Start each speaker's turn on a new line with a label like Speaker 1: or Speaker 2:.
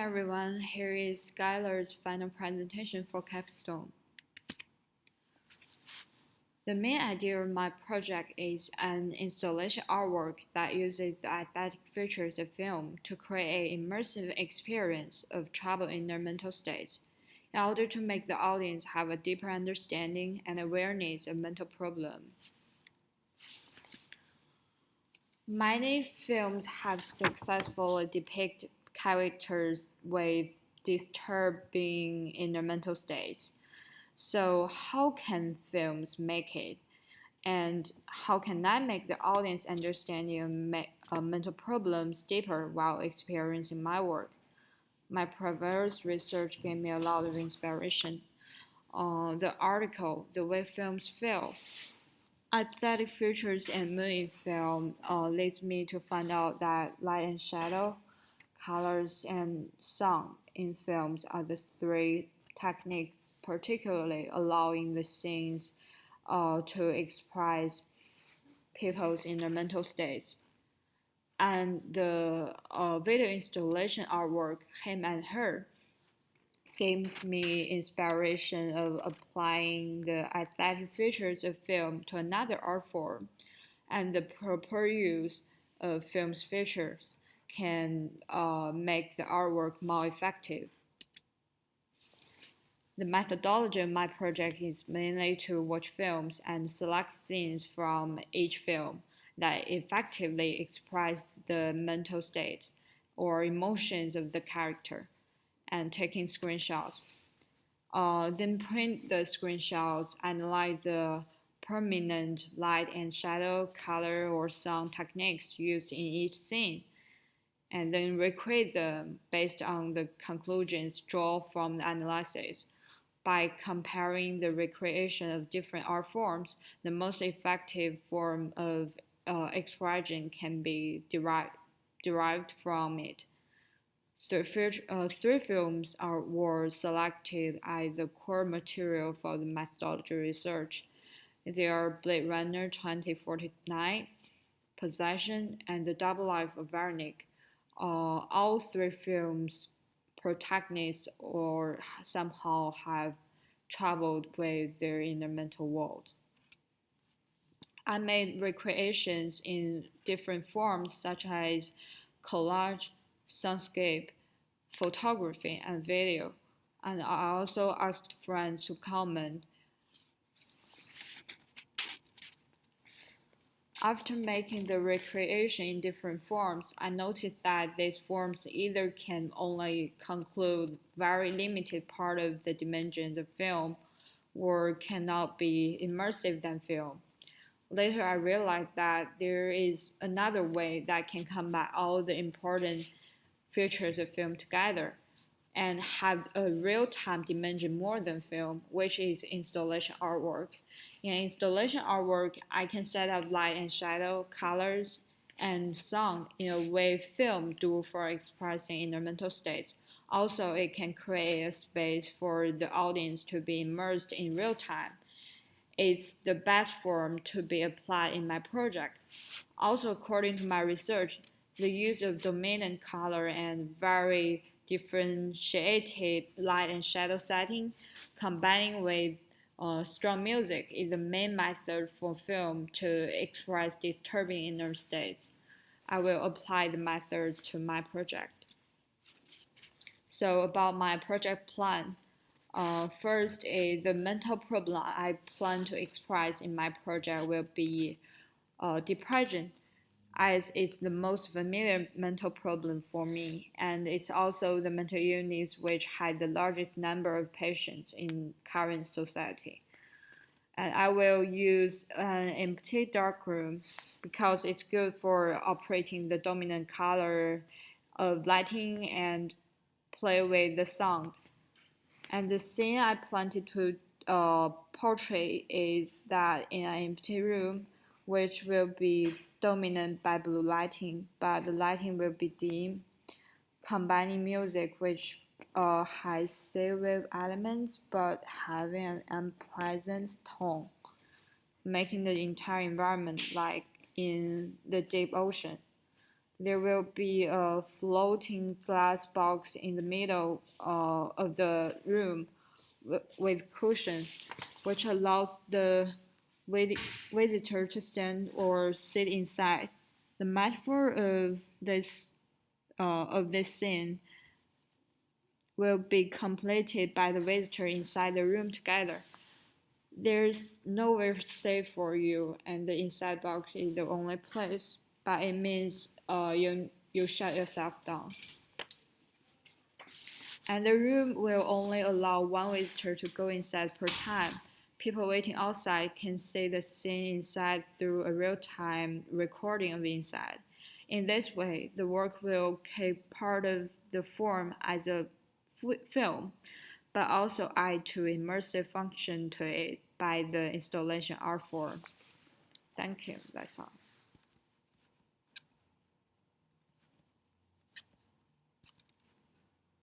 Speaker 1: everyone, here is Skyler's final presentation for Capstone. The main idea of my project is an installation artwork that uses the aesthetic features of film to create an immersive experience of trouble in their mental states, in order to make the audience have a deeper understanding and awareness of mental problems. Many films have successfully depicted characters with disturbing inner mental states. So, how can films make it? And how can I make the audience understanding mental problems deeper while experiencing my work? My previous research gave me a lot of inspiration. The article, The Way Films Feel, aesthetic features and mood in film leads me to find out that light and shadow, colors, and sound in films are the three techniques particularly allowing the scenes to express people's inner mental states. And the video installation artwork, Him and Her, gives me inspiration of applying the aesthetic features of film to another art form, and the proper use of film's features can make the artwork more effective. The methodology of my project is mainly to watch films and select scenes from each film that effectively express the mental state or emotions of the character and taking screenshots. Then print the screenshots, analyze the permanent light and shadow, color, or sound techniques used in each scene, and then recreate them based on the conclusions drawn from the analysis. By comparing the recreation of different art forms, the most effective form of expression can be derived from it. Three films were selected as the core material for the methodology research. They are Blade Runner 2049, Possession, and The Double Life of Veronique. All three films protagonists or somehow have troubled with their inner mental world. I made recreations in different forms such as collage, soundscape, photography, and video. And I also asked friends to comment. After making the recreation in different forms, I noticed that these forms either can only conclude very limited part of the dimensions of film or cannot be immersive than film. Later, I realized that there is another way that can combine all the important features of film together and have a real-time dimension more than film, which is installation artwork. In installation artwork, I can set up light and shadow, colors, and sound in a way film do for expressing inner mental states. Also, it can create a space for the audience to be immersed in real time. It's the best form to be applied in my project. Also, according to my research, the use of dominant color and very differentiated light and shadow setting, combining with strong music, is the main method for film to express disturbing inner states. I will apply the method to my project. So, about my project plan. First is the mental problem I plan to express in my project will be depression, as it's the most familiar mental problem for me, and it's also the mental illness which has the largest number of patients in current society. And I will use an empty darkroom because it's good for operating the dominant color of lighting and play with the sound. And the scene I planted to portray is that in an empty room, which will be dominant by blue lighting, but the lighting will be dim, combining music which has synth elements but having an unpleasant tone, making the entire environment like in the deep ocean. There will be a floating glass box in the middle of the room with cushions, which allows the visitor to stand or sit inside. The metaphor of this scene will be completed by the visitor inside the room together. There's nowhere safe for you, and the inside box is the only place. But it means you shut yourself down. And the room will only allow one visitor to go inside per time. People waiting outside can see the scene inside through a real-time recording of the inside. In this way, the work will keep part of the form as a film, but also add to immersive function to it by the installation art form. Thank you. That's all.